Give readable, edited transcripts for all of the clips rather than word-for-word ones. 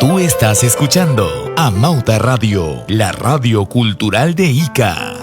Tú estás escuchando Amauta Radio, la radio cultural de Ica.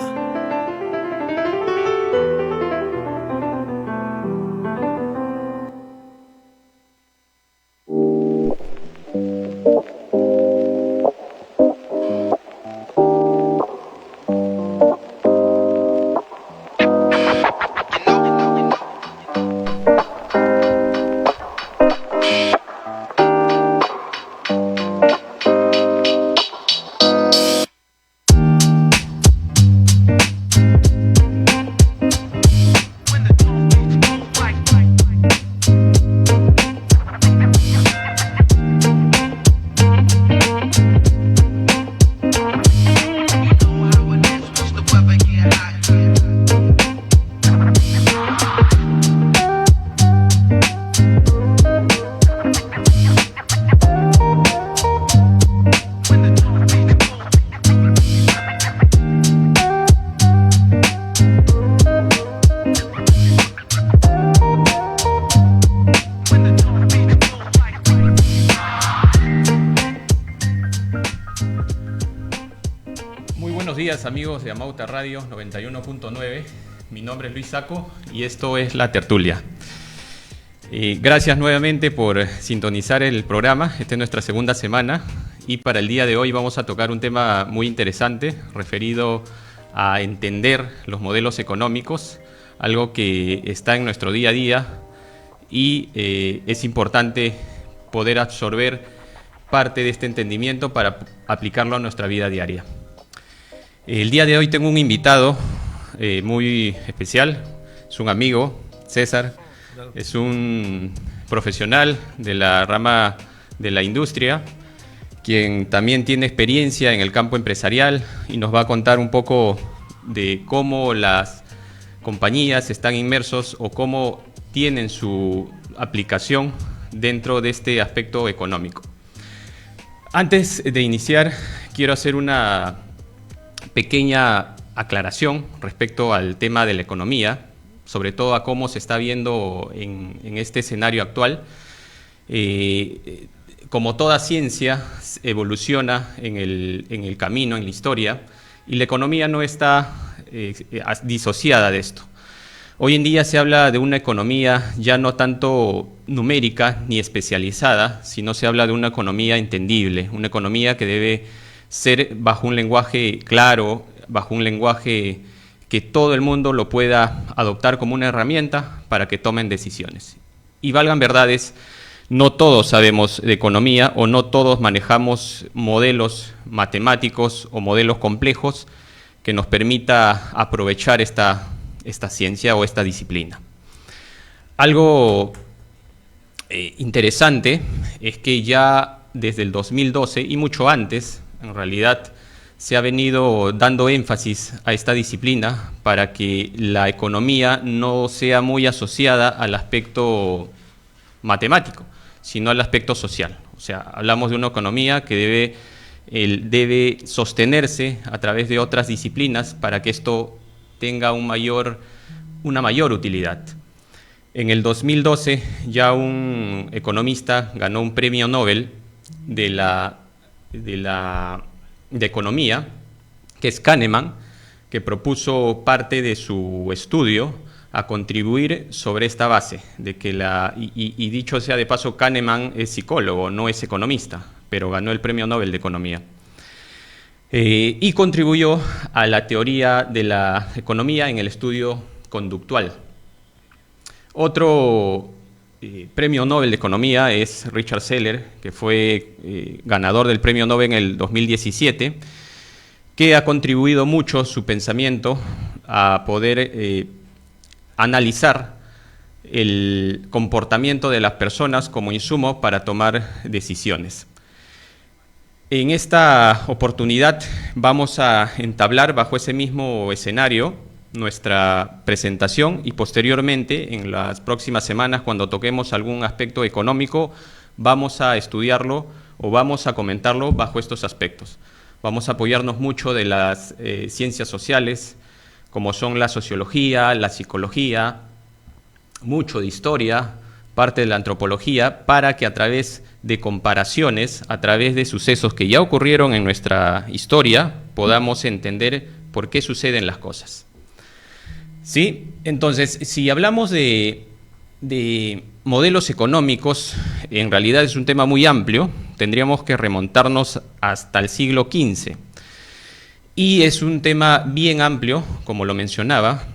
Amigos de Amauta Radio 91.9, mi nombre es Luis Saco y esto es La Tertulia. Gracias nuevamente por sintonizar el programa. Esta es nuestra segunda semana y para el día de hoy vamos a tocar un tema muy interesante referido a entender los modelos económicos, algo que está en nuestro día a día y es importante poder absorber parte de este entendimiento para aplicarlo a nuestra vida diaria. El día de hoy tengo un invitado muy especial, es un amigo, César, es un profesional de la rama de la industria, quien también tiene experiencia en el campo empresarial y nos va a contar un poco de cómo las compañías están inmersos o cómo tienen su aplicación dentro de este aspecto económico. Antes de iniciar, quiero hacer una pequeña aclaración respecto al tema de la economía, sobre todo a cómo se está viendo en este escenario actual. Como toda ciencia evoluciona en el camino, en la historia, y la economía no está disociada de esto. Hoy en día se habla de una economía ya no tanto numérica ni especializada, sino se habla de una economía entendible, una economía que debe ser bajo un lenguaje claro, bajo un lenguaje que todo el mundo lo pueda adoptar como una herramienta para que tomen decisiones. Y valgan verdades, no todos sabemos de economía o no todos manejamos modelos matemáticos o modelos complejos que nos permita aprovechar esta ciencia o esta disciplina. Algo interesante es que ya desde el 2012 y mucho antes, en realidad, se ha venido dando énfasis a esta disciplina para que la economía no sea muy asociada al aspecto matemático, sino al aspecto social. O sea, hablamos de una economía que debe sostenerse a través de otras disciplinas para que esto tenga una mayor utilidad. En el 2012 ya un economista ganó un premio Nobel de economía, que es Kahneman, que propuso parte de su estudio a contribuir sobre esta base, de que y dicho sea de paso, Kahneman es psicólogo, no es economista, pero ganó el premio Nobel de Economía. Y contribuyó a la teoría de la economía en el estudio conductual. Otro premio Nobel de Economía es Richard Thaler, que fue ganador del premio Nobel en el 2017, que ha contribuido mucho su pensamiento a poder analizar el comportamiento de las personas como insumo para tomar decisiones. En esta oportunidad vamos a entablar bajo ese mismo escenario nuestra presentación y posteriormente en las próximas semanas, cuando toquemos algún aspecto económico, vamos a estudiarlo o vamos a comentarlo bajo estos aspectos. Vamos a apoyarnos mucho de las ciencias sociales, como son la sociología, la psicología, mucho de historia, parte de la antropología, para que a través de comparaciones, a través de sucesos que ya ocurrieron en nuestra historia, podamos entender por qué suceden las cosas. ¿Sí? Entonces, si hablamos de modelos económicos, en realidad es un tema muy amplio, tendríamos que remontarnos hasta el siglo XV. Y es un tema bien amplio, como lo mencionaba.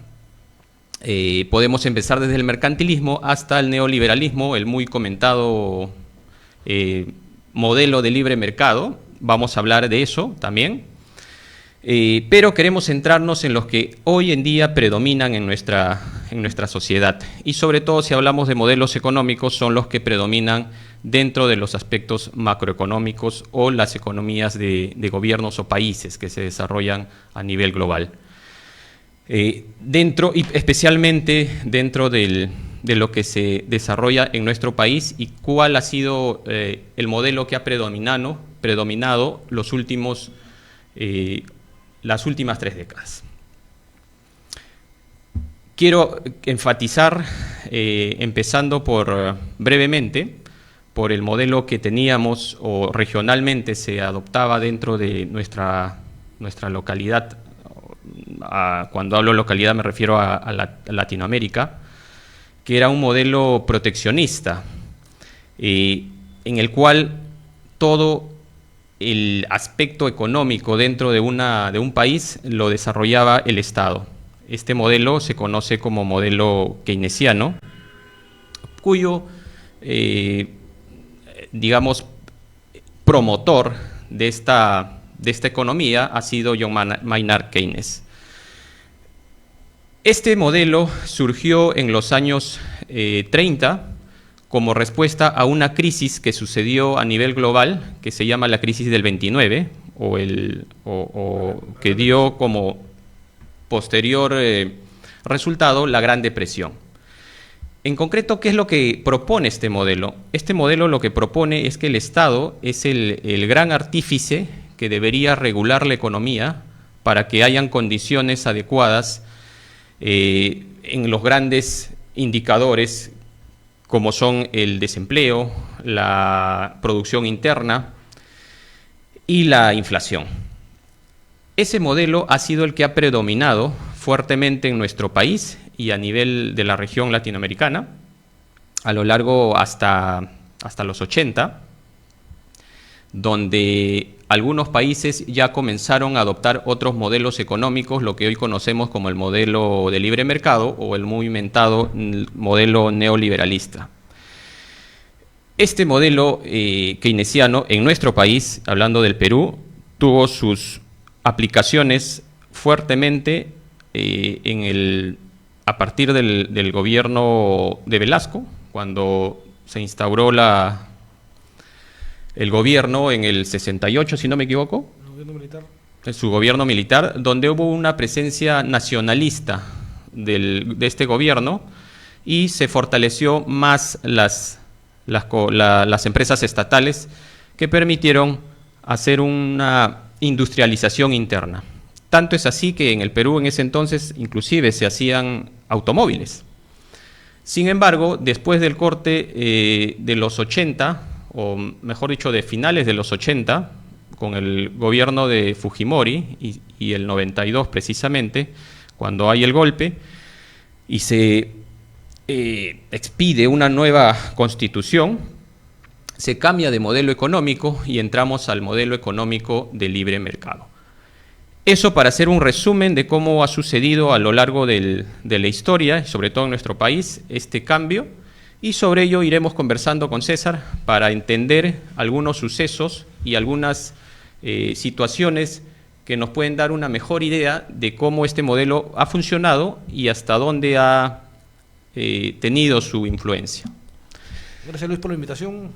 Podemos empezar desde el mercantilismo hasta el neoliberalismo, el muy comentado modelo de libre mercado. Vamos a hablar de eso también. Pero queremos centrarnos en los que hoy en día predominan en nuestra sociedad. Y sobre todo, si hablamos de modelos económicos, son los que predominan dentro de los aspectos macroeconómicos o las economías de gobiernos o países que se desarrollan a nivel global. Y especialmente dentro de lo que se desarrolla en nuestro país y cuál ha sido el modelo que ha predominado las últimas 3 décadas. Quiero enfatizar, empezando brevemente, por el modelo que teníamos o regionalmente se adoptaba dentro de nuestra localidad. Cuando hablo de localidad me refiero a Latinoamérica, que era un modelo proteccionista, en el cual todo el aspecto económico dentro de un país lo desarrollaba el Estado. Este modelo se conoce como modelo keynesiano, cuyo, digamos, promotor de esta economía ha sido John Maynard Keynes. Este modelo surgió en los años 30 como respuesta a una crisis que sucedió a nivel global, que se llama la crisis del 29, o que dio como posterior resultado la Gran Depresión. En concreto, ¿qué es lo que propone este modelo? Este modelo lo que propone es que el Estado es el gran artífice que debería regular la economía para que hayan condiciones adecuadas en los grandes indicadores como son el desempleo, la producción interna y la inflación. Ese modelo ha sido el que ha predominado fuertemente en nuestro país y a nivel de la región latinoamericana a lo largo hasta los 80, donde algunos países ya comenzaron a adoptar otros modelos económicos, lo que hoy conocemos como el modelo de libre mercado o el muy inventado modelo neoliberalista. Este modelo keynesiano en nuestro país, hablando del Perú, tuvo sus aplicaciones fuertemente a partir del gobierno de Velasco, cuando se instauró el gobierno en el 68, si no me equivoco, gobierno militar. Su gobierno militar, donde hubo una presencia nacionalista de este gobierno y se fortaleció más las empresas estatales que permitieron hacer una industrialización interna. Tanto es así que en el Perú en ese entonces inclusive se hacían automóviles. Sin embargo, después del corte de los 80, o mejor dicho, de finales de los 80, con el gobierno de Fujimori y el 92 precisamente, cuando hay el golpe, y se expide una nueva constitución, se cambia de modelo económico y entramos al modelo económico de libre mercado. Eso para hacer un resumen de cómo ha sucedido a lo largo de la historia, sobre todo en nuestro país, este cambio. Y sobre ello iremos conversando con César para entender algunos sucesos y algunas situaciones que nos pueden dar una mejor idea de cómo este modelo ha funcionado y hasta dónde ha tenido su influencia. Gracias, Luis, por la invitación.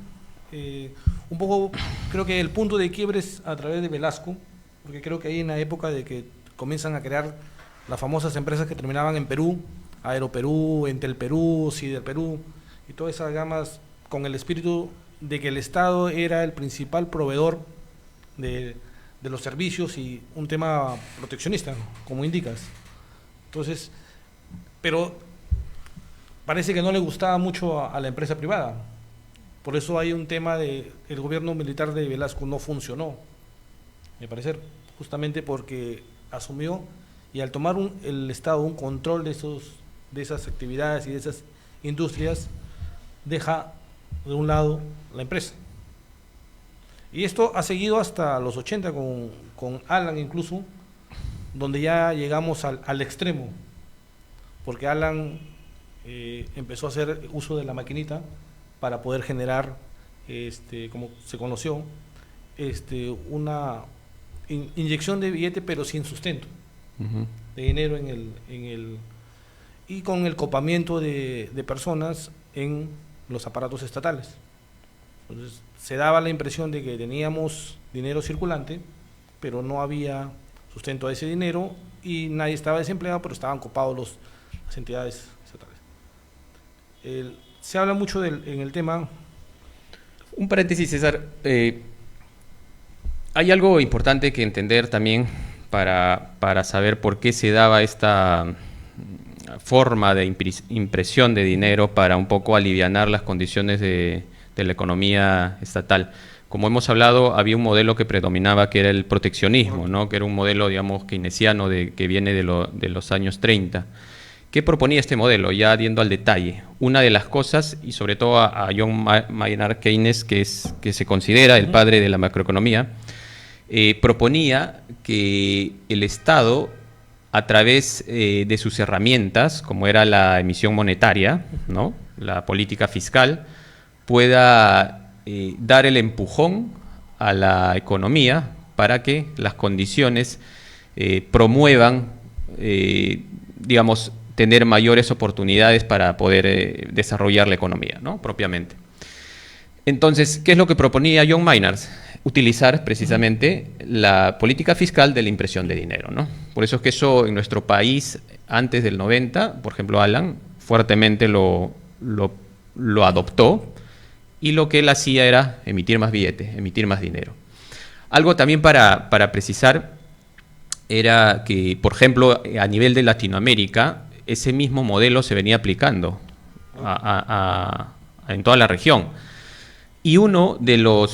Un poco creo que el punto de quiebre es a través de Velasco, porque creo que ahí en la época de que comienzan a crear las famosas empresas que terminaban en Perú, Aeroperú, Entel Perú, Sider Perú, y todas esas gamas con el espíritu de que el Estado era el principal proveedor de los servicios y un tema proteccionista, como indicas. Entonces, pero parece que no le gustaba mucho a la empresa privada. Por eso hay un tema de el gobierno militar de Velasco no funcionó, me parece, justamente porque asumió y al tomar el Estado un control de esas actividades y de esas industrias, deja de un lado la empresa. Y esto ha seguido hasta los 80 con Alan incluso, donde ya llegamos al extremo, porque Alan empezó a hacer uso de la maquinita para poder generar, como se conoció, una inyección de billete pero sin sustento, de dinero y con el copamiento de personas en los aparatos estatales. Entonces se daba la impresión de que teníamos dinero circulante, pero no había sustento a ese dinero y nadie estaba desempleado, pero estaban copados las entidades estatales. Se habla mucho en el tema. Un paréntesis, César. Hay algo importante que entender también para saber por qué se daba esta forma de impresión de dinero para un poco alivianar las condiciones de la economía estatal. Como hemos hablado, había un modelo que predominaba, que era el proteccionismo, ¿no? Que era un modelo, digamos, keynesiano que viene de los años 30. ¿Qué proponía este modelo? Ya yendo al detalle. Una de las cosas, y sobre todo a John Maynard Keynes, que se considera el padre de la macroeconomía, proponía que el Estado, a través de sus herramientas, como era la emisión monetaria, ¿no? La política fiscal, pueda dar el empujón a la economía para que las condiciones promuevan, digamos, tener mayores oportunidades para poder desarrollar la economía, ¿no? Propiamente. Entonces, ¿qué es lo que proponía John Maynard? Utilizar precisamente la política fiscal de la impresión de dinero, ¿no? Por eso es que eso en nuestro país, antes del 90, por ejemplo, Alan fuertemente lo adoptó, y lo que él hacía era emitir más billetes, emitir más dinero. Algo también para precisar era que, por ejemplo, a nivel de Latinoamérica, ese mismo modelo se venía aplicando en toda la región. Y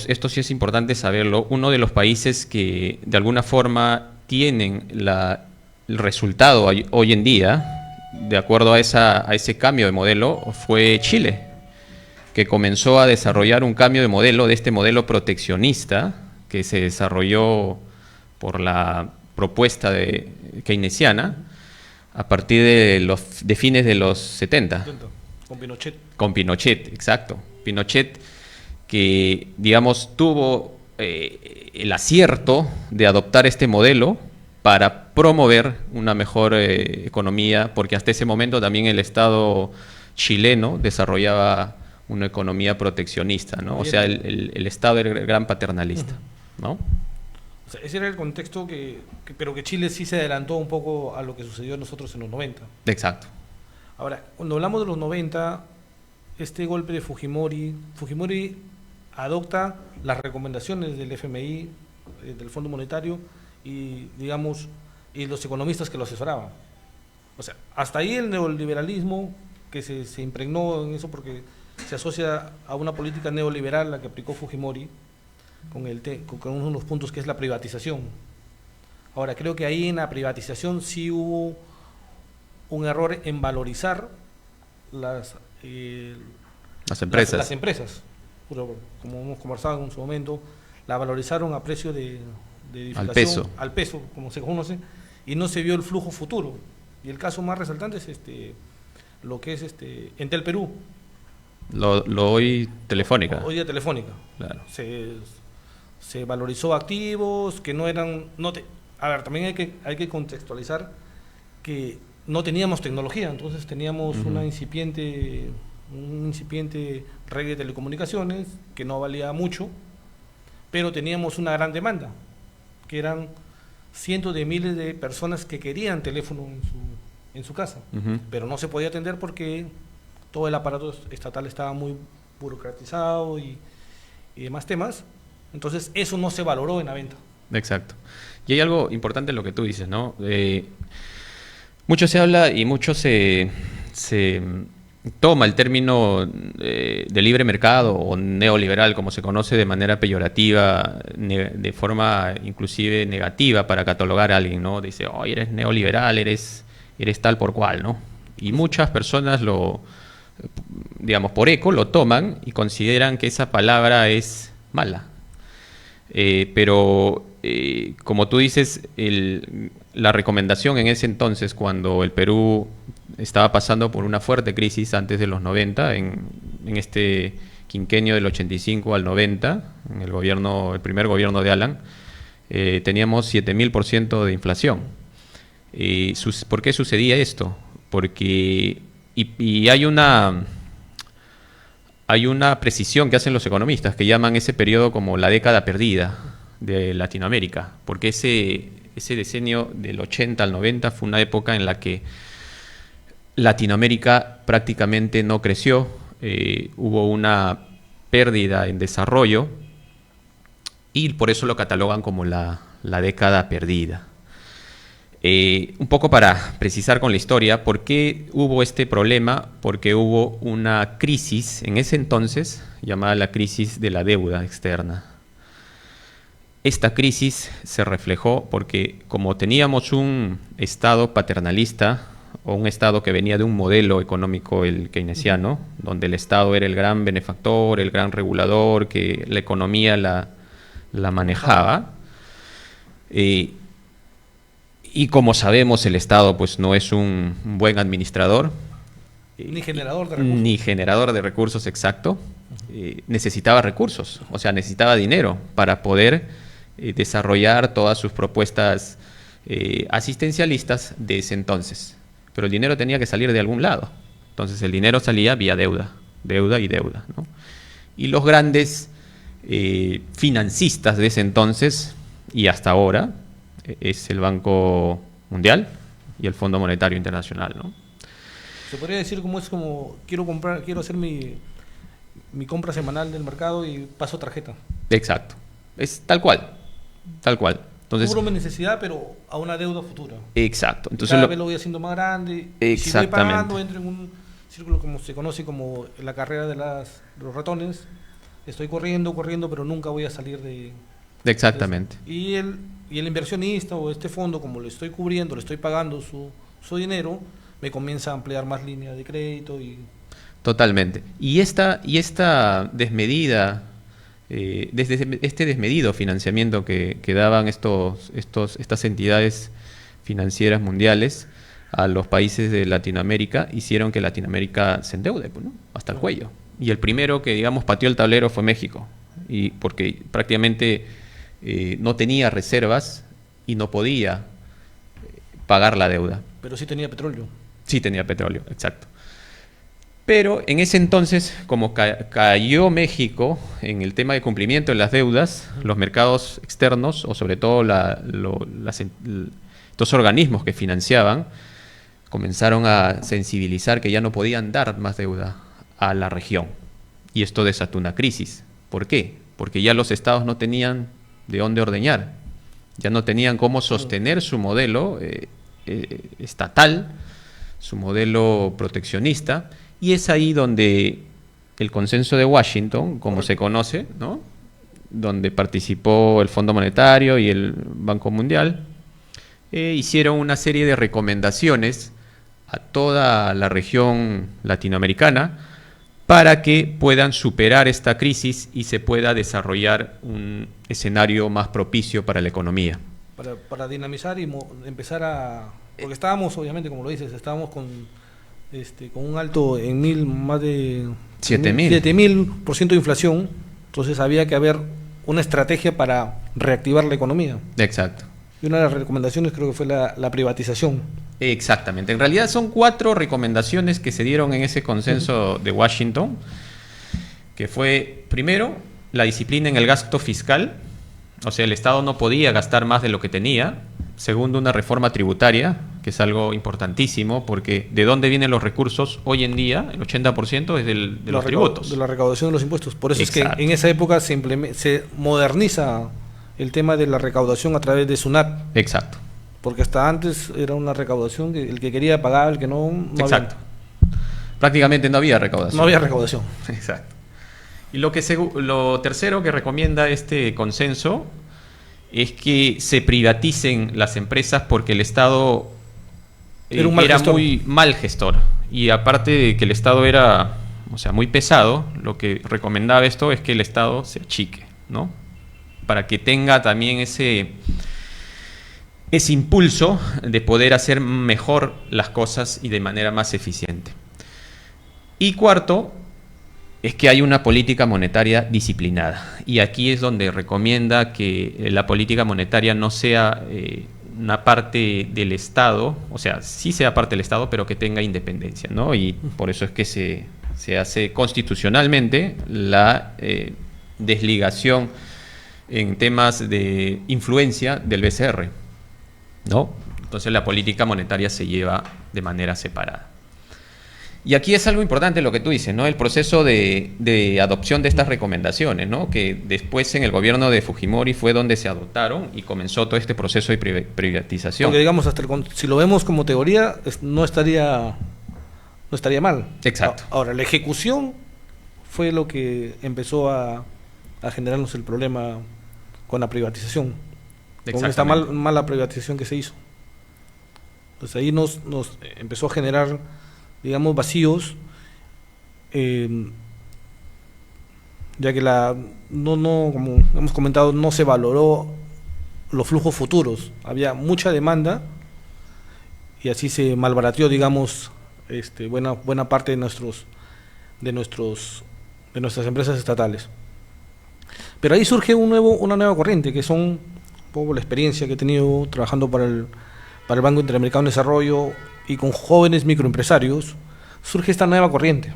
esto sí es importante saberlo, uno de los países que de alguna forma tienen el resultado hoy en día, de acuerdo a ese cambio de modelo, fue Chile, que comenzó a desarrollar un cambio de modelo, de este modelo proteccionista, que se desarrolló por la propuesta keynesiana, a partir de fines de los 70. Con Pinochet. Con Pinochet, exacto. Pinochet, que, digamos, tuvo el acierto de adoptar este modelo para promover una mejor economía, porque hasta ese momento también el Estado chileno desarrollaba una economía proteccionista, ¿no? O sea, el Estado era el gran paternalista, ¿no? O sea, ese era el contexto pero que Chile sí se adelantó un poco a lo que sucedió a nosotros en los 90. Exacto. Ahora, cuando hablamos de los 90, este golpe de Fujimori adopta las recomendaciones del FMI, del Fondo Monetario y, digamos, y los economistas que lo asesoraban. O sea, hasta ahí el neoliberalismo que se impregnó en eso porque se asocia a una política neoliberal la que aplicó Fujimori con uno de los puntos que es la privatización. Ahora, creo que ahí en la privatización sí hubo un error en valorizar las empresas. Las empresas. Como hemos conversado en su momento, la valorizaron a precio de edificación, al peso, como se conoce, y no se vio el flujo futuro. Y el caso más resaltante es lo que es Entel Perú. Lo hoy Telefónica. Hoy día Telefónica. Claro. Se valorizó activos que no eran... a ver, también hay que contextualizar que no teníamos tecnología, entonces teníamos un incipiente red de telecomunicaciones que no valía mucho, pero teníamos una gran demanda, que eran cientos de miles de personas que querían teléfono en su casa, pero no se podía atender porque todo el aparato estatal estaba muy burocratizado y demás temas. Entonces eso no se valoró en la venta. Exacto. Y hay algo importante en lo que tú dices, ¿no? Mucho se habla y mucho se toma el término de libre mercado o neoliberal, como se conoce, de manera peyorativa, de forma inclusive negativa para catalogar a alguien, ¿no? Dice, oh, eres neoliberal, eres tal por cual, ¿no? Y muchas personas digamos, por eco, lo toman y consideran que esa palabra es mala. Pero, como tú dices, la recomendación en ese entonces, cuando el Perú estaba pasando por una fuerte crisis antes de los 90, en este quinquenio del 85 al 90, en el primer gobierno de Alan, teníamos 7.000% de inflación. ¿Por qué sucedía esto? Porque hay una precisión que hacen los economistas que llaman ese periodo como la década perdida de Latinoamérica, porque ese decenio del 80 al 90 fue una época en la que Latinoamérica prácticamente no creció, hubo una pérdida en desarrollo y por eso lo catalogan como la década perdida. Un poco para precisar con la historia, ¿por qué hubo este problema? Porque hubo una crisis en ese entonces llamada la crisis de la deuda externa. Esta crisis se reflejó porque como teníamos un Estado paternalista o un Estado que venía de un modelo económico, el keynesiano, donde el Estado era el gran benefactor, el gran regulador, que la economía la manejaba, y como sabemos el Estado pues no es un buen administrador ni generador de recursos. Ni generador de recursos, exacto. Necesitaba recursos, o sea, necesitaba dinero para poder desarrollar todas sus propuestas asistencialistas de ese entonces. Pero el dinero tenía que salir de algún lado. Entonces el dinero salía vía deuda, ¿no? Y los grandes financistas de ese entonces y hasta ahora es el Banco Mundial y el Fondo Monetario Internacional, ¿no? Se podría decir como quiero hacer mi compra semanal del mercado y paso tarjeta. Exacto, es tal cual. Entonces, cubro mi necesidad, pero a una deuda futura. Exacto. Entonces cada vez lo voy haciendo más grande. Y si voy pagando, entro en un círculo como se conoce como la carrera de los ratones. Estoy corriendo, pero nunca voy a salir de... Exactamente. Y el inversionista o este fondo, como le estoy cubriendo, le estoy pagando su dinero, me comienza a ampliar más líneas de crédito y... Totalmente. Y esta desmedida, desde este desmedido financiamiento que daban estas entidades financieras mundiales a los países de Latinoamérica, hicieron que Latinoamérica se endeude, ¿no? Hasta el cuello. Y el primero que, digamos, pateó el tablero fue México, y porque prácticamente no tenía reservas y no podía pagar la deuda. Pero sí tenía petróleo. Sí tenía petróleo, exacto. Pero en ese entonces, como cayó México en el tema de cumplimiento de las deudas, los mercados externos, o sobre todo estos organismos que financiaban, comenzaron a sensibilizar que ya no podían dar más deuda a la región. Y esto desató una crisis. ¿Por qué? Porque ya los estados no tenían de dónde ordeñar, ya no tenían cómo sostener su modelo estatal, su modelo proteccionista, y es ahí donde el consenso de Washington, como se conoce, ¿no? Donde participó el Fondo Monetario y el Banco Mundial, hicieron una serie de recomendaciones a toda la región latinoamericana para que puedan superar esta crisis y se pueda desarrollar un escenario más propicio para la economía. Para dinamizar y empezar a... Porque estábamos, obviamente, como lo dices, estábamos con un alto en más de 7.000% de inflación, entonces había que haber una estrategia para reactivar la economía. Exacto. Y una de las recomendaciones creo que fue la privatización. Exactamente. En realidad son 4 recomendaciones que se dieron en ese consenso de Washington, que fue, primero, la disciplina en el gasto fiscal, o sea, el Estado no podía gastar más de lo que tenía. Segundo, una reforma tributaria, que es algo importantísimo, porque ¿de dónde vienen los recursos hoy en día? El 80% es de los tributos. De la recaudación de los impuestos. Por eso Exacto. Es que en esa época se moderniza el tema de la recaudación a través de SUNAT. Exacto. Porque hasta antes era una recaudación que el que quería pagaba, el que no Exacto. Había. Prácticamente no había recaudación. No había recaudación. Exacto. Y lo tercero que recomienda este consenso es que se privaticen las empresas porque el Estado era muy mal gestor. Y aparte de que el Estado era, o sea, muy pesado, lo que recomendaba esto es que el Estado se achique, ¿no? Para que tenga también ese impulso de poder hacer mejor las cosas y de manera más eficiente. Y cuarto, es que hay una política monetaria disciplinada. Y aquí es donde recomienda que la política monetaria no sea una parte del Estado, o sea, sí sea parte del Estado, pero que tenga independencia, ¿no? Y por eso es que se hace constitucionalmente la desligación en temas de influencia del BCR, ¿no? Entonces la política monetaria se lleva de manera separada. Y aquí es algo importante lo que tú dices, ¿no? El proceso de adopción de estas recomendaciones, ¿no? Que después en el gobierno de Fujimori fue donde se adoptaron y comenzó todo este proceso de privatización. Porque digamos, si lo vemos como teoría, no estaría mal. Exacto. Ahora, la ejecución fue lo que empezó a generarnos el problema con la privatización. Con esta mala privatización que se hizo. Entonces ahí nos empezó a generar, digamos, vacíos, ya que como hemos comentado, no se valoró los flujos futuros. Había mucha demanda y así se malbarateó, digamos, buena parte de nuestras empresas estatales. Pero ahí surge una nueva corriente, que son un poco la experiencia que he tenido trabajando para el Banco Interamericano de Desarrollo y con jóvenes microempresarios. Surge esta nueva corriente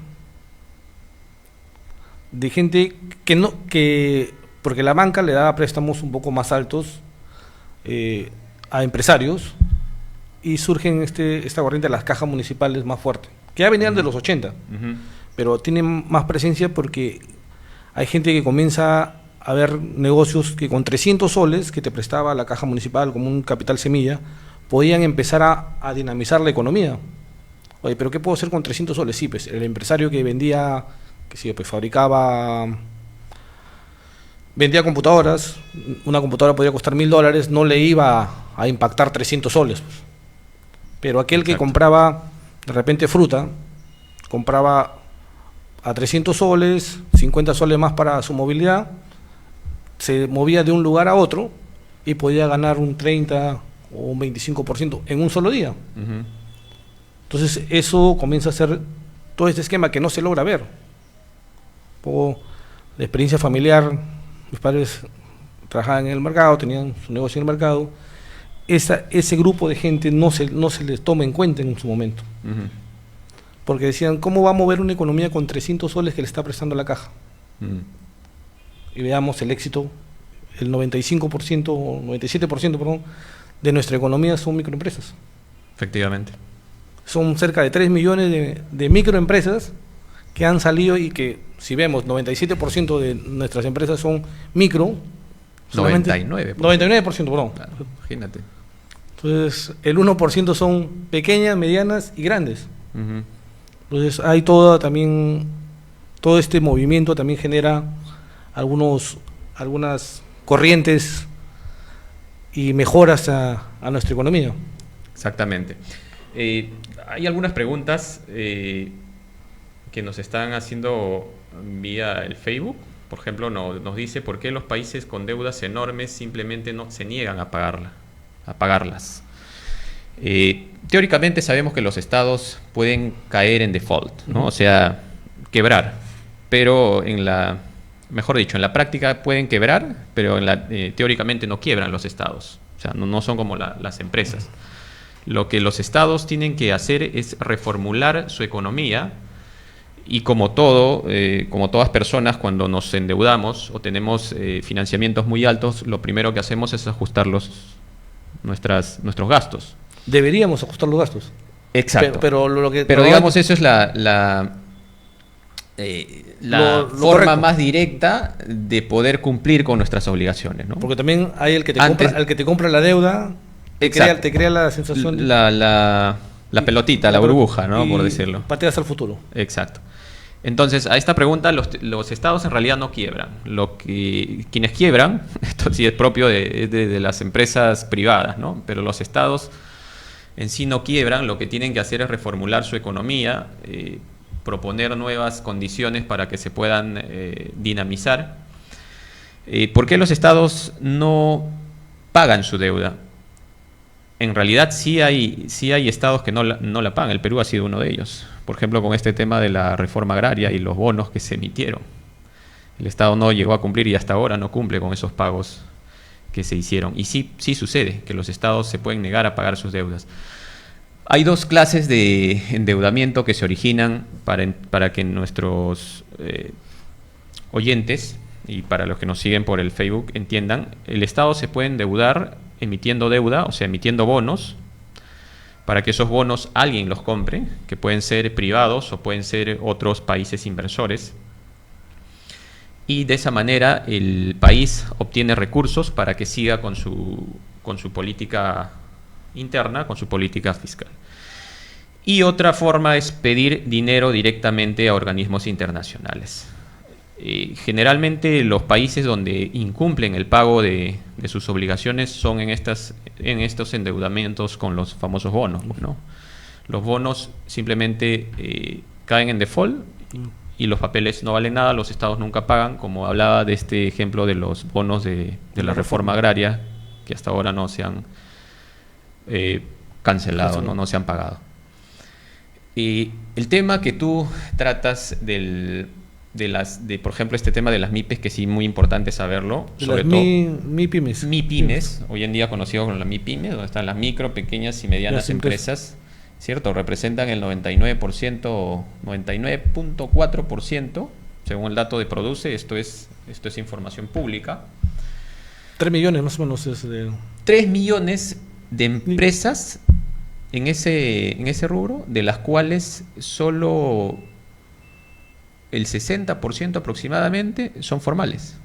de gente porque la banca le daba préstamos un poco más altos a empresarios, y surgen esta corriente de las cajas municipales más fuerte, que ya venían de los 80, pero tienen más presencia porque hay gente que comienza a ver negocios que con 300 soles que te prestaba la caja municipal como un capital semilla, podían empezar a dinamizar la economía. Oye, ¿pero qué puedo hacer con 300 soles? Sí, pues el empresario que vendía computadoras, una computadora podía costar $1,000, no le iba a impactar 300 soles. Pero aquel que compraba de repente fruta, compraba a 300 soles, 50 soles más para su movilidad, se movía de un lugar a otro y podía ganar un 30 o un 25% en un solo día. Entonces eso comienza a ser todo este esquema que no se logra ver. Por la experiencia familiar, mis padres trabajaban en el mercado, tenían su negocio en el mercado. Ese grupo de gente no se les toma en cuenta en su momento. Porque decían, ¿cómo va a mover una economía con 300 soles que le está prestando la caja? Y veamos el éxito, el 95% o 97%, de nuestra economía son microempresas. Efectivamente. Son cerca de 3 millones de microempresas que han salido, y que, si vemos, 97% de nuestras empresas son micro. 99%. 99%, perdón. Claro, imagínate. Entonces, el 1% son pequeñas, medianas y grandes. Entonces, hay todo este movimiento también genera algunas corrientes y mejoras a nuestra economía. Exactamente. Hay algunas preguntas que nos están haciendo vía el Facebook. Por ejemplo, nos dice por qué los países con deudas enormes simplemente no se niegan a pagarlas. Teóricamente sabemos que los estados pueden caer en default, ¿no? O sea, quebrar, pero en la práctica pueden quebrar, pero teóricamente no quiebran los estados. O sea, no son como las empresas. Lo que los estados tienen que hacer es reformular su economía, y como todas personas, cuando nos endeudamos o tenemos financiamientos muy altos, lo primero que hacemos es ajustar nuestros gastos. Deberíamos ajustar los gastos. Exacto. Pero digamos, eso es la forma más directa de poder cumplir con nuestras obligaciones, ¿no? Porque también hay el que te compra la deuda, te crea la sensación la pelotita, la burbuja, ¿no? Por decirlo. Pateas al futuro. Exacto. Entonces, a esta pregunta, los estados en realidad no quiebran. Quienes quiebran, esto sí es propio de las empresas privadas, ¿no? Pero los estados en sí no quiebran, lo que tienen que hacer es reformular su economía, proponer nuevas condiciones para que se puedan dinamizar. ¿Por qué los estados no pagan su deuda? En realidad sí hay estados que no la pagan. El Perú ha sido uno de ellos. Por ejemplo, con este tema de la reforma agraria y los bonos que se emitieron. El Estado no llegó a cumplir y hasta ahora no cumple con esos pagos que se hicieron. Y sí sucede que los estados se pueden negar a pagar sus deudas. Hay dos clases de endeudamiento que se originan para que nuestros oyentes y para los que nos siguen por el Facebook entiendan. El Estado se puede endeudar emitiendo deuda, o sea, emitiendo bonos, para que esos bonos alguien los compre, que pueden ser privados o pueden ser otros países inversores. Y de esa manera el país obtiene recursos para que siga con su política interna, con su política fiscal. Y otra forma es pedir dinero directamente a organismos internacionales. Generalmente los países donde incumplen el pago de sus obligaciones son en estos endeudamientos con los famosos bonos, ¿no? Los bonos simplemente caen en default y los papeles no valen nada, los estados nunca pagan, como hablaba de este ejemplo de los bonos de la reforma agraria, que hasta ahora no se han cancelado, no se han pagado. Y el tema que tú tratas por ejemplo, este tema de las MIPES, que sí es muy importante saberlo, sobre todo MIPYMES. MIPYMES, hoy en día conocido como las MIPYMES, donde están las micro, pequeñas y medianas empresas, ¿cierto? Representan el 99%, 99.4%, según el dato de Produce. Esto es información pública. 3 millones más o menos. 3 millones de empresas en ese rubro, de las cuales solo el 60% aproximadamente son formales.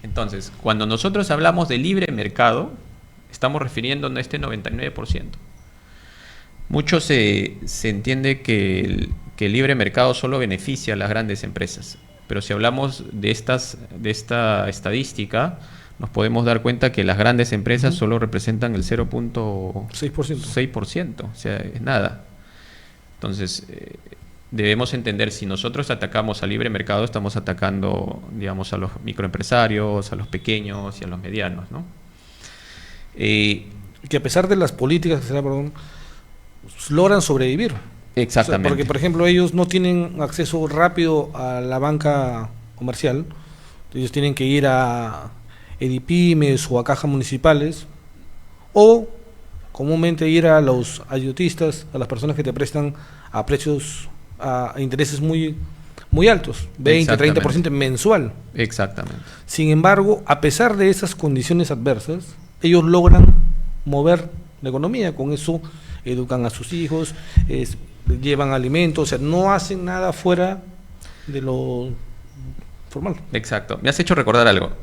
Entonces, cuando nosotros hablamos de libre mercado, estamos refiriéndonos a este 99%. Mucho se entiende que el libre mercado solo beneficia a las grandes empresas, pero si hablamos de esta estadística, nos podemos dar cuenta que las grandes empresas solo representan el 0.6%, o sea, es nada. Entonces, debemos entender, si nosotros atacamos al libre mercado, estamos atacando, digamos, a los microempresarios, a los pequeños y a los medianos, ¿no? Que a pesar de las políticas logran sobrevivir. Exactamente. Porque, por ejemplo, ellos no tienen acceso rápido a la banca comercial. Ellos tienen que ir a EDIPYMES o a cajas municipales, o comúnmente ir a los ayutistas, a las personas que te prestan a precios, a intereses muy altos, 20, 30% mensual. Exactamente. Sin embargo, a pesar de esas condiciones adversas, ellos logran mover la economía. Con eso educan a sus hijos, llevan alimentos, o sea, no hacen nada fuera de lo formal. Exacto. Me has hecho recordar algo.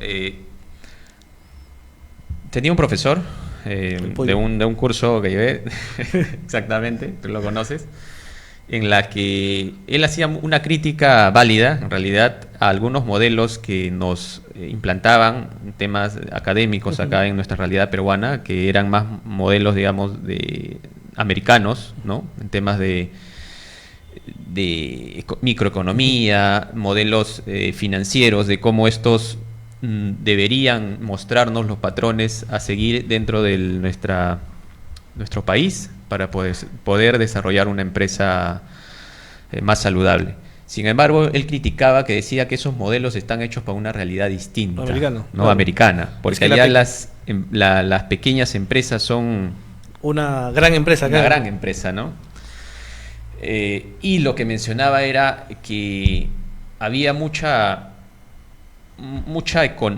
Tenía un profesor de un curso que llevé, exactamente, tú lo conoces, en la que él hacía una crítica válida, en realidad, a algunos modelos que nos implantaban temas académicos acá en nuestra realidad peruana, que eran más modelos, digamos, de americanos, ¿no? En temas de microeconomía, modelos financieros, de cómo estos deberían mostrarnos los patrones a seguir dentro de nuestro país para poder desarrollar una empresa más saludable. Sin embargo, él criticaba, que decía que esos modelos están hechos para una realidad distinta, americana, porque allá las pequeñas empresas son una gran empresa, gran empresa, ¿no? Y lo que mencionaba era que había mucha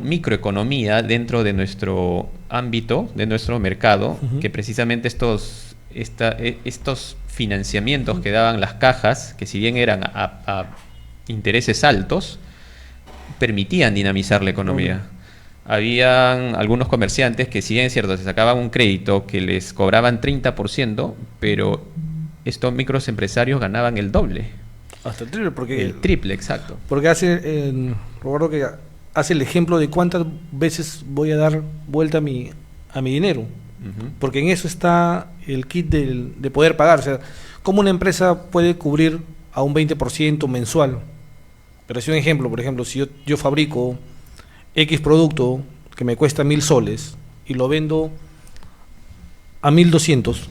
microeconomía dentro de nuestro ámbito, de nuestro mercado, que precisamente estos financiamientos que daban las cajas, que si bien eran a intereses altos, permitían dinamizar la economía. habían algunos comerciantes que, si bien es cierto, se sacaban un crédito que les cobraban 30%, pero estos micros empresarios ganaban el doble. Hasta el triple, porque... El triple, exacto. Porque Roberto, que hace el ejemplo de cuántas veces voy a dar vuelta a mi dinero. Porque en eso está el kit de poder pagar. O sea, ¿cómo una empresa puede cubrir a un 20% mensual? Pero es un ejemplo, por ejemplo, si yo fabrico X producto que me cuesta 1.000 soles y lo vendo a 1.200,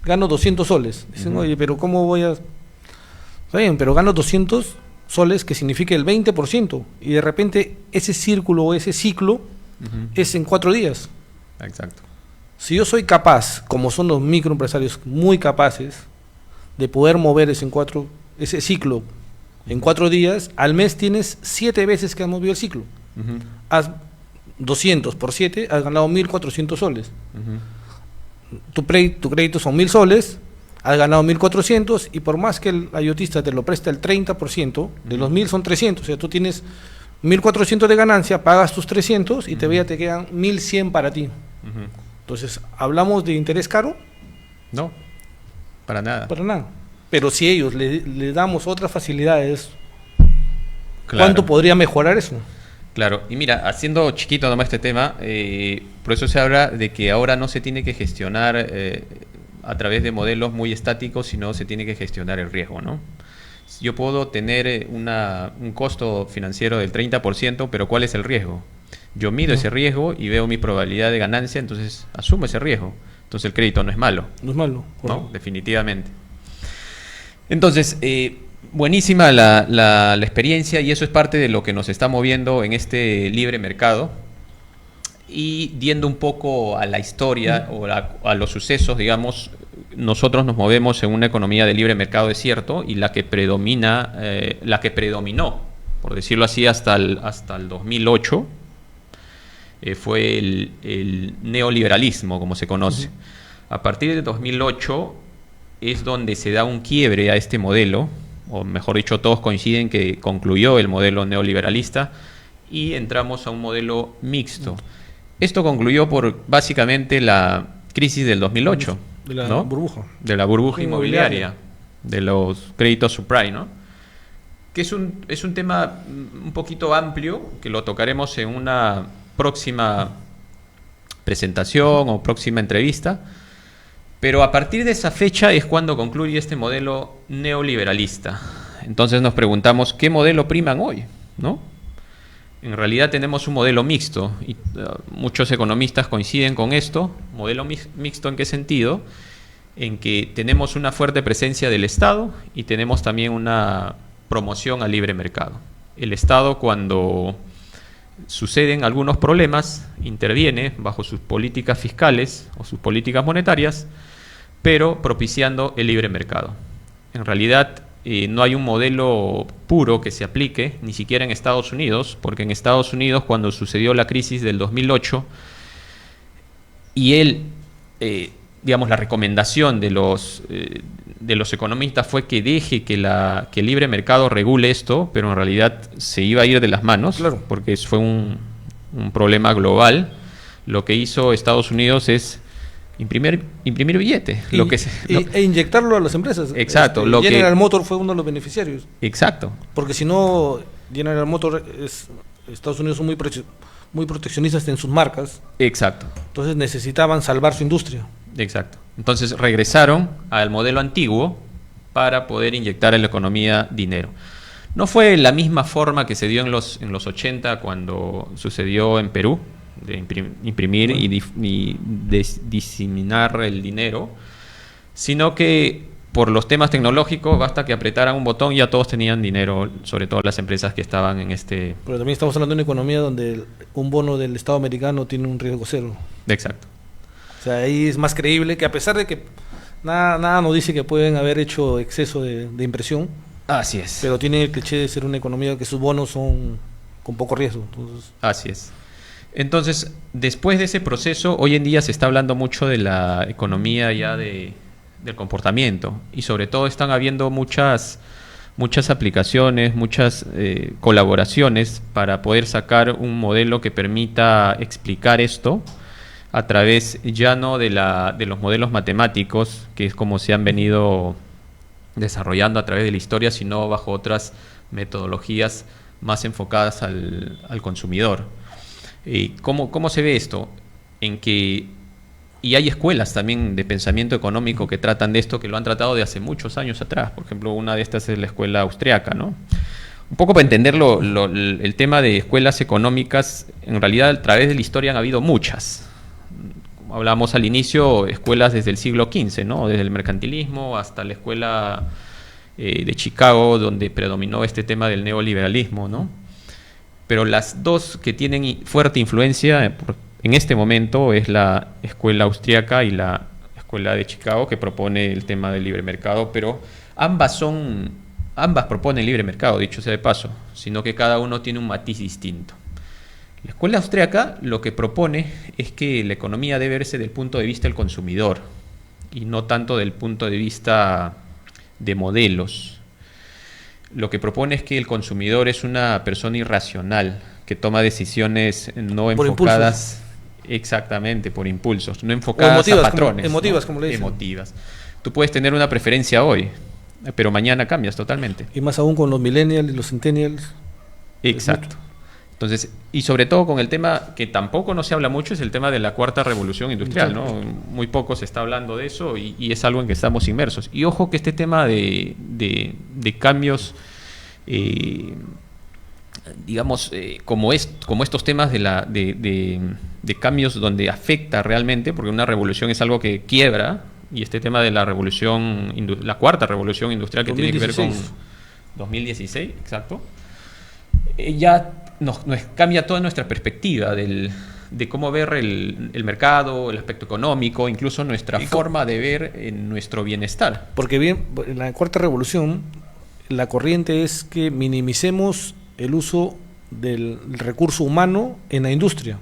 gano 200 soles. Dicen, oye, pero ¿cómo voy a...? Está bien, pero gano 200 soles, que significa el 20%, y de repente ese círculo o ese ciclo es en 4 días. Exacto. Si yo soy capaz, como son los microempresarios muy capaces, de poder mover ese ciclo en 4 días, al mes tienes 7 veces que has movido el ciclo. Haz 200 por 7, has ganado 1.400 soles. Tu crédito son 1.000 soles, has ganado 1.400, y por más que el ayotista te lo presta el 30%, de los 1.000 son 300, o sea, tú tienes 1.400 de ganancia, pagas tus 300 y te quedan 1.100 para ti. Entonces, ¿hablamos de interés caro? No, para nada. Para nada. Pero si ellos le damos otras facilidades, Claro. ¿cuánto podría mejorar eso? Claro, y mira, haciendo chiquito nomás este tema, por eso se habla de que ahora no se tiene que gestionar a través de modelos muy estáticos, sino se tiene que gestionar el riesgo, ¿no? Yo puedo tener un costo financiero del 30%, pero ¿cuál es el riesgo? Yo mido ese riesgo y veo mi probabilidad de ganancia, entonces asumo ese riesgo. Entonces el crédito no es malo. No es malo. No, definitivamente. Entonces, buenísima la experiencia, y eso es parte de lo que nos está moviendo en este libre mercado. Y yendo un poco a la historia o a los sucesos, digamos, nosotros nos movemos en una economía de libre mercado, es cierto, y la que predominó, por decirlo así, hasta el 2008, fue el neoliberalismo, como se conoce. A partir de 2008 es donde se da un quiebre a este modelo, o mejor dicho, todos coinciden que concluyó el modelo neoliberalista y entramos a un modelo mixto. Esto concluyó por básicamente la crisis del 2008. De la ¿no? burbuja. De la burbuja inmobiliaria, de los créditos subprime, ¿no? Que es un tema un poquito amplio, que lo tocaremos en una próxima presentación o próxima entrevista, pero a partir de esa fecha es cuando concluye este modelo neoliberalista. Entonces nos preguntamos, ¿qué modelo priman hoy? ¿No? En realidad tenemos un modelo mixto, y muchos economistas coinciden con esto. ¿Modelo mixto en qué sentido? En que tenemos una fuerte presencia del Estado y tenemos también una promoción al libre mercado. El Estado, cuando suceden algunos problemas, interviene bajo sus políticas fiscales o sus políticas monetarias, pero propiciando el libre mercado. En realidad no hay un modelo puro que se aplique, ni siquiera en Estados Unidos, porque en Estados Unidos, cuando sucedió la crisis del 2008, y digamos, la recomendación de los economistas fue que deje que el libre mercado regule esto, pero en realidad se iba a ir de las manos, claro, porque fue un problema global. Lo que hizo Estados Unidos es imprimir billete. E inyectarlo a las empresas. Exacto. General Motors fue uno de los beneficiarios. Exacto. Porque si no, General Motors, Estados Unidos son muy proteccionistas en sus marcas. Exacto. Entonces necesitaban salvar su industria. Exacto. Entonces regresaron al modelo antiguo para poder inyectar en la economía dinero. No fue la misma forma que se dio en los 80, cuando sucedió en Perú, de imprimir y diseminar el dinero, sino que por los temas tecnológicos basta que apretaran un botón y ya todos tenían dinero, sobre todo las empresas que estaban en este... Pero también estamos hablando de una economía donde un bono del Estado americano tiene un riesgo cero. Exacto. O sea, ahí es más creíble, que a pesar de que nada nos dice que pueden haber hecho exceso de impresión. Así es. Pero tiene el cliché de ser una economía que sus bonos son con poco riesgo. Entonces... Así es. Entonces, después de ese proceso, hoy en día se está hablando mucho de la economía ya del comportamiento, y sobre todo están habiendo muchas muchas aplicaciones, muchas colaboraciones para poder sacar un modelo que permita explicar esto a través ya no de los modelos matemáticos, que es como se han venido desarrollando a través de la historia, sino bajo otras metodologías más enfocadas al consumidor. ¿Cómo se ve esto? En que, y hay escuelas también de pensamiento económico que tratan de esto, que lo han tratado de hace muchos años atrás. Por ejemplo, una de estas es la escuela austriaca, ¿no? Un poco para entender el tema de escuelas económicas, en realidad a través de la historia han habido muchas. Como hablábamos al inicio, escuelas desde el siglo XV, ¿no? Desde el mercantilismo hasta la escuela de Chicago, donde predominó este tema del neoliberalismo, ¿no? Pero las dos que tienen fuerte influencia en este momento es la escuela austriaca y la escuela de Chicago, que propone el tema del libre mercado, pero ambas proponen libre mercado, dicho sea de paso, sino que cada uno tiene un matiz distinto. La escuela austriaca lo que propone es que la economía debe verse desde el punto de vista del consumidor y no tanto del punto de vista de modelos. Lo que propone es que el consumidor es una persona irracional, que toma decisiones no enfocadas exactamente por impulsos, no enfocadas a patrones. Emotivas, ¿no? Como le dicen. Emotivas. Tú puedes tener una preferencia hoy, pero mañana cambias totalmente. Y más aún con los millennials y los centennials. Exacto. Entonces, y sobre todo con el tema que tampoco no se habla mucho, es el tema de la cuarta revolución industrial, ¿no? Muy poco se está hablando de eso y es algo en que estamos inmersos. Y ojo que este tema de cambios, digamos, como estos temas de cambios donde afecta realmente, porque una revolución es algo que quiebra, y este tema de la cuarta revolución industrial que 2016. Tiene que ver con 2016, exacto, ya nos cambia toda nuestra perspectiva de cómo ver el mercado, el aspecto económico, incluso nuestra forma de ver nuestro bienestar. Porque bien, en la cuarta revolución, la corriente es que minimicemos el uso del recurso humano en la industria.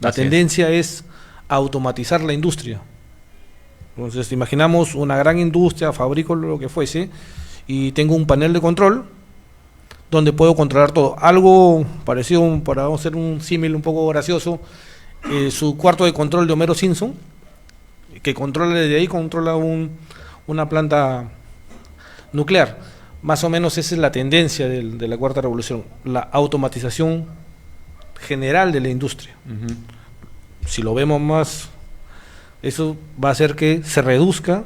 La tendencia es automatizar la industria. Entonces, imaginamos una gran industria, fabrico lo que fuese, y tengo un panel de control donde puedo controlar todo. Algo parecido, para hacer un símil un poco gracioso, su cuarto de control de Homero Simpson, que controla desde ahí, controla una planta nuclear. Más o menos esa es la tendencia de la cuarta revolución, la automatización general de la industria. Uh-huh. Si lo vemos más, eso va a hacer que se reduzca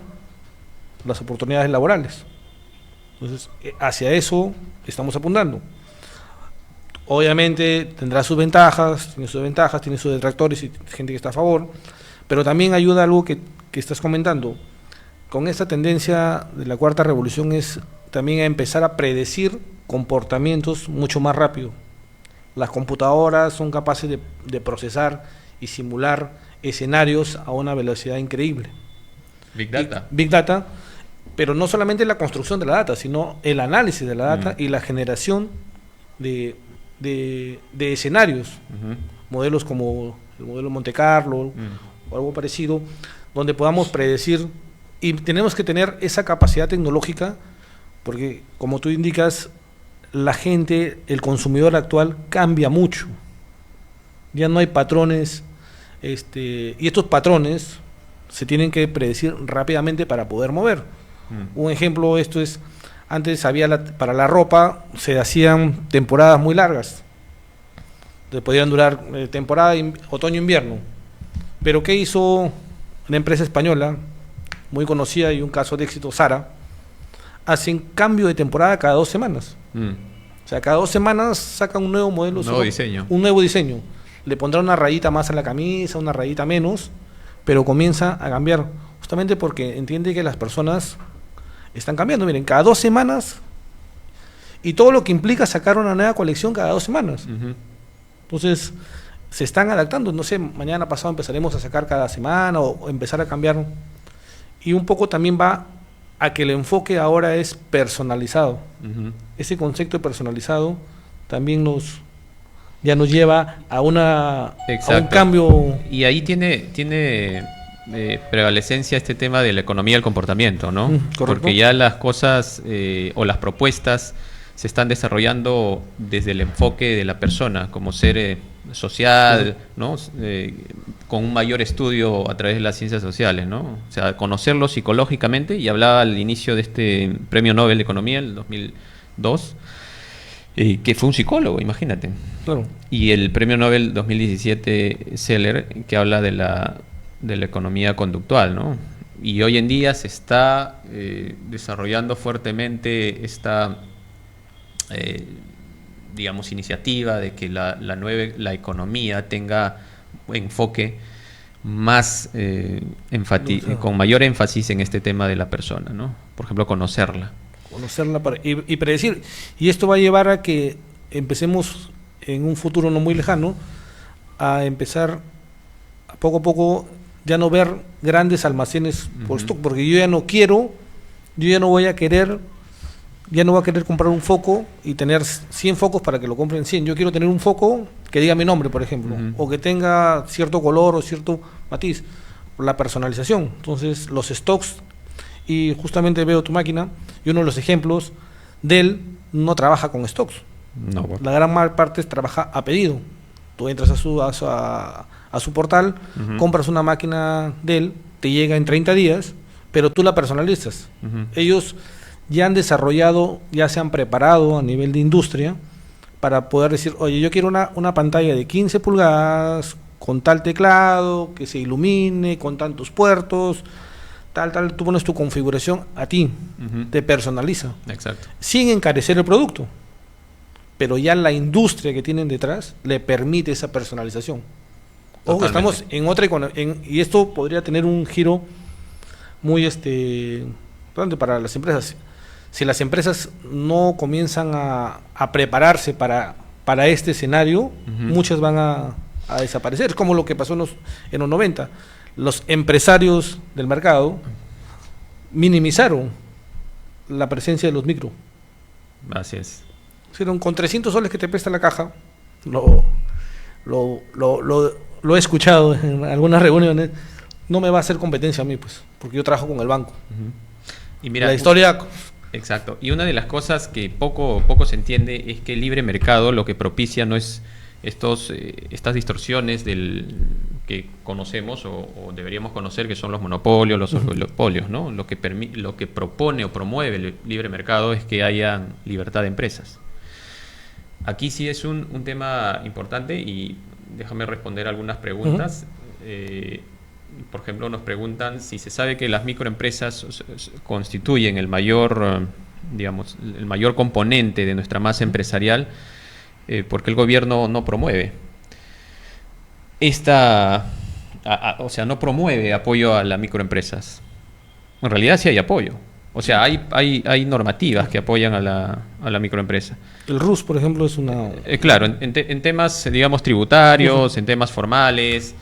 las oportunidades laborales. Entonces, hacia eso estamos apuntando. Obviamente tendrá sus ventajas, tiene sus detractores y gente que está a favor, pero también ayuda algo que estás comentando. Con esta tendencia de la cuarta revolución es también a empezar a predecir comportamientos mucho más rápido. Las computadoras son capaces de procesar y simular escenarios a una velocidad increíble. Big Data. Big Data, pero no solamente la construcción de la data, sino el análisis de la data y la generación de escenarios, modelos como el modelo Monte Carlo o algo parecido, donde podamos predecir, y tenemos que tener esa capacidad tecnológica, porque como tú indicas, la gente, el consumidor actual cambia mucho, ya no hay patrones, y estos patrones se tienen que predecir rápidamente para poder mover. Un ejemplo de esto es, antes para la ropa se hacían temporadas muy largas, podían durar temporada otoño-invierno, pero ¿qué hizo una empresa española muy conocida y un caso de éxito, Zara? Hacen cambio de temporada cada 2 semanas. O sea, cada 2 semanas sacan un nuevo modelo, un nuevo diseño. Le pondrán una rayita más en la camisa, una rayita menos, pero comienza a cambiar, justamente porque entiende que las personas están cambiando. Miren, cada 2 semanas, y todo lo que implica sacar una nueva colección cada 2 semanas. Entonces, se están adaptando. No sé, mañana pasado empezaremos a sacar cada semana o empezar a cambiar. Y un poco también va a que el enfoque ahora es personalizado. Ese concepto de personalizado también ya nos lleva a un cambio. Y ahí tiene prevalecencia este tema de la economía del comportamiento, ¿no? Correcto. Porque ya las cosas o las propuestas se están desarrollando desde el enfoque de la persona como ser social, ¿no? Con un mayor estudio a través de las ciencias sociales, ¿no? O sea, conocerlo psicológicamente, y hablaba al inicio de este Premio Nobel de Economía, el 2002, que fue un psicólogo, imagínate. Claro. Y el Premio Nobel 2017 Seller, que habla de la economía conductual, ¿no? Y hoy en día se está desarrollando fuertemente esta digamos, iniciativa de que la economía tenga enfoque más con mayor énfasis en este tema de la persona, ¿no? Por ejemplo, conocerla y predecir. Y esto va a llevar a que empecemos en un futuro no muy lejano a empezar a poco ya no ver grandes almacenes por stock, porque yo ya no voy a querer comprar un foco y tener 100 focos para que lo compren 100. Yo quiero tener un foco que diga mi nombre, por ejemplo, o que tenga cierto color o cierto matiz. La personalización. Entonces, los stocks, y justamente veo tu máquina, y uno de los ejemplos, Dell no trabaja con stocks. No, bueno. La gran parte trabaja a pedido. Tú entras a su portal, compras una máquina Dell, te llega en 30 días, pero tú la personalizas. Ellos ya han desarrollado, ya se han preparado a nivel de industria para poder decir, oye, yo quiero una pantalla de 15 pulgadas con tal teclado, que se ilumine, con tantos puertos, tal, tú pones tu configuración a ti, te personaliza. Exacto. Sin encarecer el producto, pero ya la industria que tienen detrás le permite esa personalización. Ojo, estamos en otra y esto podría tener un giro muy importante para las empresas. Si las empresas no comienzan a prepararse para este escenario, muchas van a desaparecer. Es como lo que pasó en los 90. Los empresarios del mercado minimizaron la presencia de los micro. Así es. Hicieron con 300 soles que te presta la caja. Lo he escuchado en algunas reuniones. No me va a hacer competencia a mí, pues, porque yo trabajo con el banco. Y mira, la historia. Exacto. Y una de las cosas que poco se entiende es que el libre mercado lo que propicia no es estas distorsiones que conocemos o deberíamos conocer, que son los monopolios, los oligopolios, ¿no? Lo que propone o promueve el libre mercado es que haya libertad de empresas. Aquí sí es un tema importante, y déjame responder algunas preguntas. Por ejemplo, nos preguntan si se sabe que las microempresas constituyen el mayor componente de nuestra masa empresarial, porque el gobierno no promueve no promueve apoyo a las microempresas. En realidad sí hay apoyo. O sea, hay normativas que apoyan a la microempresa. El RUS, por ejemplo, es una... Claro, en temas, digamos, tributarios, en temas formales.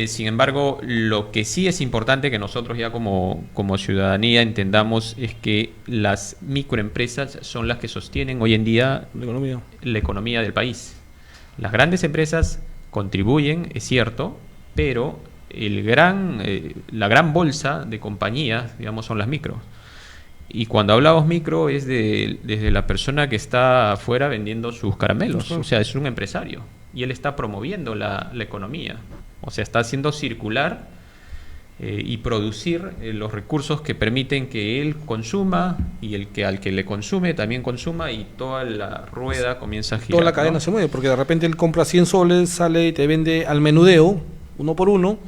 Sin embargo, lo que sí es importante que nosotros ya como ciudadanía entendamos es que las microempresas son las que sostienen hoy en día la economía del país. Las grandes empresas contribuyen, es cierto, pero la gran bolsa de compañías, digamos, son las micros. Y cuando hablamos micro es desde la persona que está afuera vendiendo sus caramelos. O sea, es un empresario y él está promoviendo la economía. O sea, está haciendo circular y producir los recursos que permiten que él consuma, y al que le consume también consuma, y toda la rueda comienza a girar. Toda la cadena, ¿no?, se mueve, porque de repente él compra 100 soles, sale y te vende al menudeo, uno por uno,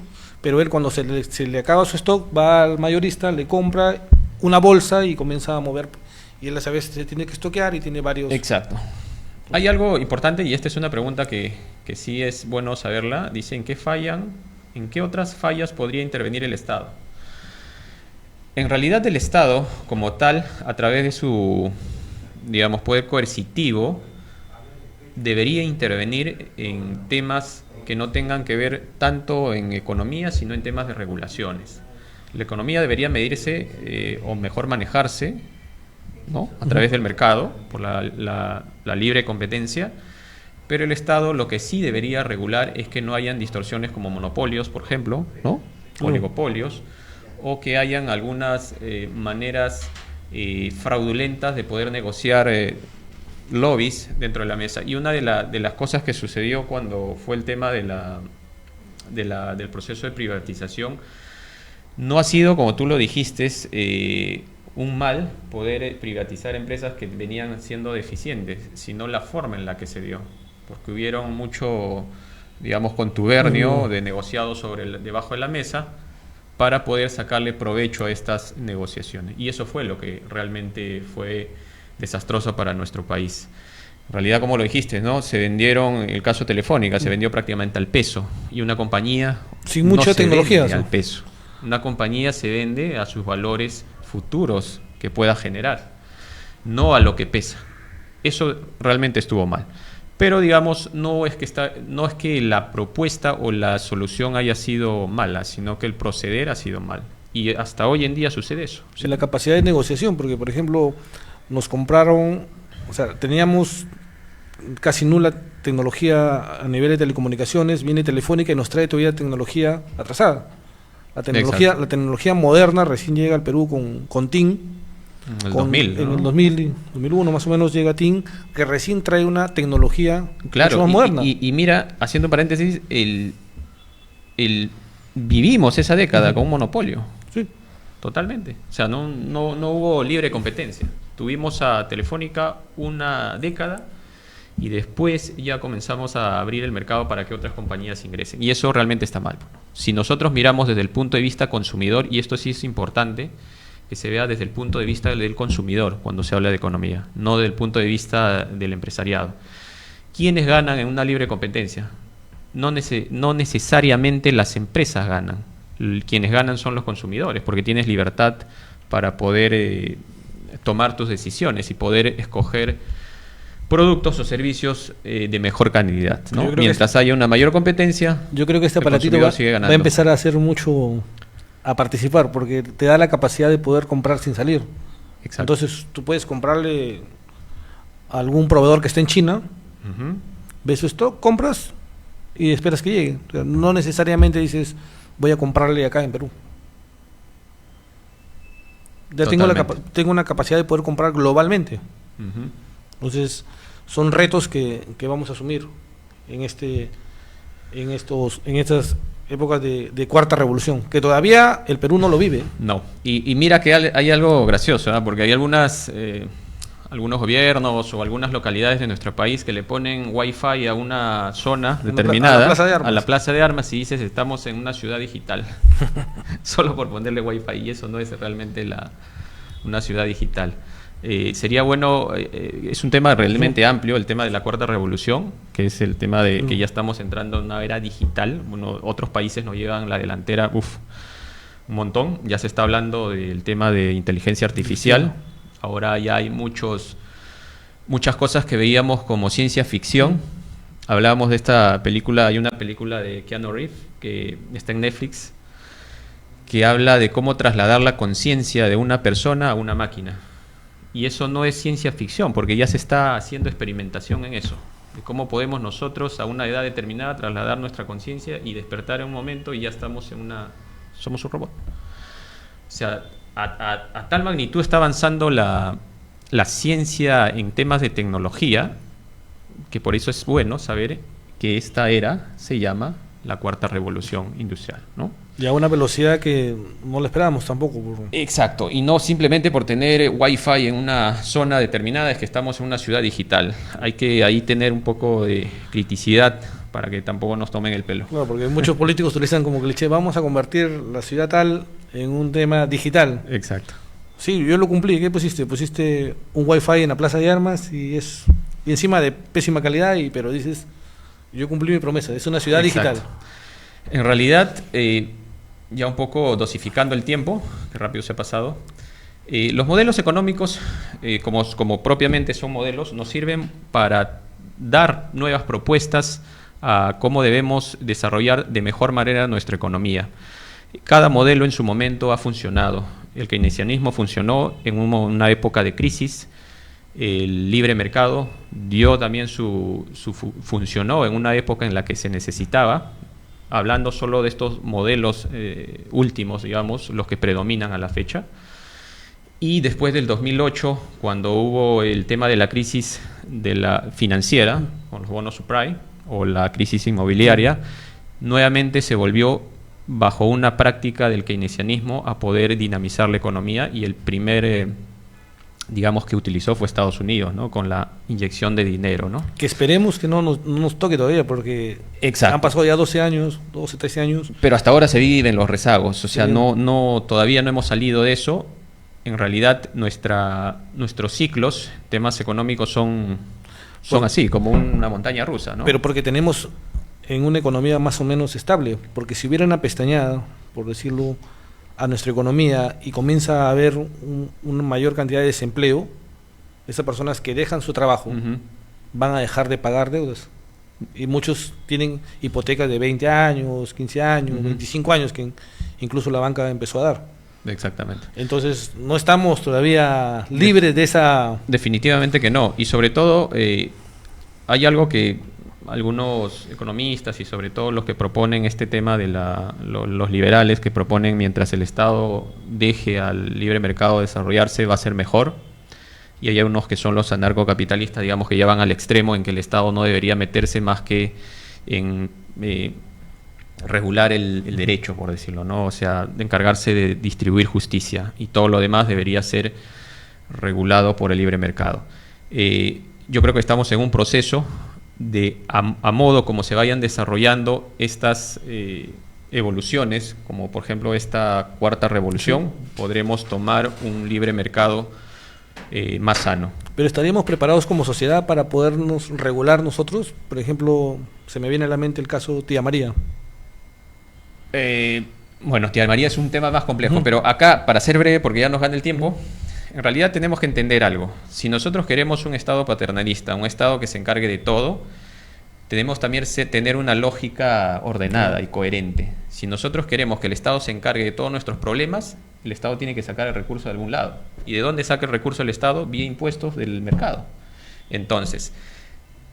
pero él cuando se le acaba su stock va al mayorista, le compra una bolsa y comienza a mover, y él a veces se tiene que estoquear y tiene varios... Exacto. Hay algo importante, y esta es una pregunta que sí es bueno saberla. Dice, ¿en qué otras fallas podría intervenir el Estado? En realidad el Estado, como tal, a través de su, digamos, poder coercitivo, debería intervenir en temas que no tengan que ver tanto en economía, sino en temas de regulaciones. La economía debería medirse o mejor manejarse, ¿no?, a través del mercado, por la libre competencia, pero el Estado lo que sí debería regular es que no hayan distorsiones como monopolios, por ejemplo, ¿no?, oligopolios, o que hayan algunas maneras fraudulentas de poder negociar lobbies dentro de la mesa. Y una de las cosas que sucedió cuando fue el tema del proceso de privatización, no ha sido, como tú lo dijiste, un mal poder privatizar empresas que venían siendo deficientes, sino la forma en la que se dio, porque hubieron mucho, digamos, contubernio de negociados debajo de la mesa para poder sacarle provecho a estas negociaciones. Y eso fue lo que realmente fue desastroso para nuestro país. En realidad, como lo dijiste, ¿no? Se vendieron, el caso Telefónica, se vendió prácticamente al peso, y una compañía sin mucha tecnología al peso. Una compañía se vende a sus valores futuros que pueda generar, no a lo que pesa. Eso realmente estuvo mal. Pero digamos, no es que la propuesta o la solución haya sido mala, sino que el proceder ha sido mal. Y hasta hoy en día sucede eso. Sí, la capacidad de negociación, porque por ejemplo, nos compraron, o sea, teníamos casi nula tecnología a nivel de telecomunicaciones, viene Telefónica y nos trae todavía tecnología atrasada. La tecnología moderna recién llega al Perú con TIM. En el 2000, ¿no? En el 2001 más o menos llega TIM, que recién trae una tecnología mucho más moderna. Y mira, haciendo paréntesis, vivimos esa década con un monopolio. Sí. Totalmente. O sea, no hubo libre competencia. Tuvimos a Telefónica una década y después ya comenzamos a abrir el mercado para que otras compañías ingresen. Y eso realmente está mal. Si nosotros miramos desde el punto de vista consumidor, y esto sí es importante, que se vea desde el punto de vista del consumidor cuando se habla de economía, no desde el punto de vista del empresariado. ¿Quiénes ganan en una libre competencia? No necesariamente las empresas ganan. Quienes ganan son los consumidores, porque tienes libertad para poder tomar tus decisiones y poder escoger productos o servicios de mejor calidad, ¿no? Mientras haya una mayor competencia, yo creo que este aparatito va a empezar a hacer mucho, a participar, porque te da la capacidad de poder comprar sin salir. Exacto. Entonces tú puedes comprarle a algún proveedor que esté en China, ves su stock, compras y esperas que llegue. O sea, no necesariamente dices voy a comprarle acá en Perú. Ya tengo una capacidad de poder comprar globalmente. Entonces son retos que vamos a asumir en estas épocas de cuarta revolución, que todavía el Perú no lo vive. No, y mira que hay algo gracioso, ¿eh? Porque hay algunos gobiernos o algunas localidades de nuestro país que le ponen wifi a una zona determinada, a la plaza de armas, y dices estamos en una ciudad digital, solo por ponerle wifi, y eso no es realmente una ciudad digital. Sería bueno, es un tema realmente amplio, el tema de la cuarta revolución, que es el tema de que ya estamos entrando en una era digital. Bueno, otros países nos llevan la delantera, un montón. Ya se está hablando del tema de inteligencia artificial. Ahora ya hay muchas cosas que veíamos como ciencia ficción. Hablábamos de esta película, hay una película de Keanu Reeves que está en Netflix, que habla de cómo trasladar la conciencia de una persona a una máquina. Y eso no es ciencia ficción, porque ya se está haciendo experimentación en eso, de cómo podemos nosotros a una edad determinada trasladar nuestra conciencia y despertar en un momento y ya somos un robot. O sea, a tal magnitud está avanzando la ciencia en temas de tecnología, que por eso es bueno saber que esta era se llama la cuarta revolución industrial, ¿no? Y a una velocidad que no la esperábamos tampoco. Exacto, y no simplemente por tener wifi en una zona determinada, es que estamos en una ciudad digital. Hay que ahí tener un poco de criticidad para que tampoco nos tomen el pelo. Claro, porque muchos políticos utilizan como cliché, vamos a convertir la ciudad tal en un tema digital. Exacto. Sí, yo lo cumplí. ¿Qué pusiste? Pusiste un wifi en la plaza de armas y encima de pésima calidad, pero dices, yo cumplí mi promesa, es una ciudad digital. En realidad, ya un poco dosificando el tiempo, que rápido se ha pasado, los modelos económicos, como propiamente son modelos, nos sirven para dar nuevas propuestas a cómo debemos desarrollar de mejor manera nuestra economía. Cada modelo en su momento ha funcionado. El keynesianismo funcionó en una época de crisis. El libre mercado dio también funcionó en una época en la que se necesitaba hablando solo de estos modelos últimos, digamos, los que predominan a la fecha. Y después del 2008, cuando hubo el tema de la crisis de la financiera, con los bonos subprime, o la crisis inmobiliaria, nuevamente se volvió bajo una práctica del keynesianismo a poder dinamizar la economía, y el primer, digamos, que utilizó fue Estados Unidos, ¿no? Con la inyección de dinero, ¿no? Que esperemos que no nos toque todavía, porque Exacto. Han pasado ya 12 años, 12, 13 años. Pero hasta ahora se viven los rezagos, o sea, Sí. todavía no hemos salido de eso. En realidad, nuestros ciclos, temas económicos, son así, como una montaña rusa, ¿no? Pero porque tenemos en una economía más o menos estable, porque si hubiera una pestañada, por decirlo, a nuestra economía y comienza a haber una mayor cantidad de desempleo, esas personas que dejan su trabajo van a dejar de pagar deudas. Y muchos tienen hipotecas de 20 años, 15 años, 25 años, que incluso la banca empezó a dar. Exactamente. Entonces, no estamos todavía libres de esa... Definitivamente que no. Y sobre todo, hay algo que algunos economistas y sobre todo los que proponen este tema de los liberales, que proponen mientras el Estado deje al libre mercado desarrollarse va a ser mejor. Y hay unos que son los anarcocapitalistas, digamos, que ya van al extremo en que el Estado no debería meterse más que en regular el derecho, por decirlo, ¿no? O sea, de encargarse de distribuir justicia, y todo lo demás debería ser regulado por el libre mercado. Yo creo que estamos en un proceso de, a modo como se vayan desarrollando estas evoluciones, como por ejemplo esta cuarta revolución, podremos tomar un libre mercado más sano. Pero ¿estaríamos preparados como sociedad para podernos regular nosotros? Por ejemplo, se me viene a la mente el caso Tía María. Bueno, Tía María es un tema más complejo, pero acá, para ser breve, porque ya nos gana el tiempo, en realidad tenemos que entender algo. Si nosotros queremos un Estado paternalista, un Estado que se encargue de todo, tenemos también tener una lógica ordenada y coherente. Si nosotros queremos que el Estado se encargue de todos nuestros problemas, el Estado tiene que sacar el recurso de algún lado. ¿Y de dónde saca el recurso el Estado? Vía impuestos del mercado. Entonces,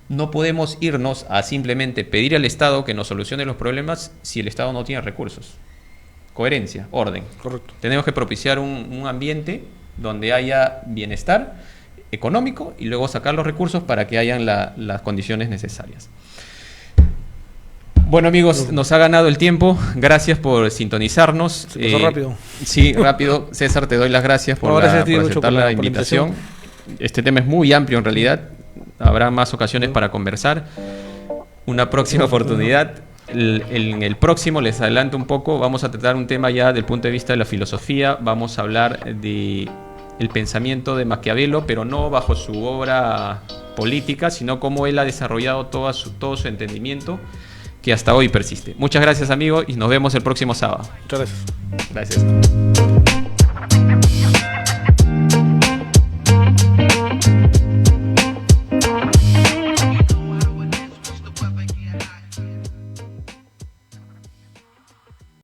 no podemos irnos a simplemente pedir al Estado que nos solucione los problemas si el Estado no tiene recursos. Coherencia, orden. Correcto. Tenemos que propiciar un ambiente donde haya bienestar económico y luego sacar los recursos para que hayan las condiciones necesarias. Bueno, amigos, nos ha ganado el tiempo. Gracias por sintonizarnos. Se pasó rápido. Sí, rápido. César, te doy las gracias por aceptar la invitación. Este tema es muy amplio en realidad. Habrá más ocasiones para conversar. Una próxima oportunidad. En el próximo, les adelanto un poco, vamos a tratar un tema ya del punto de vista de la filosofía. Vamos a hablar de el pensamiento de Maquiavelo, pero no bajo su obra política, sino cómo él ha desarrollado todo su entendimiento, que hasta hoy persiste. Muchas gracias, amigos, y nos vemos el próximo sábado. Muchas gracias. Gracias.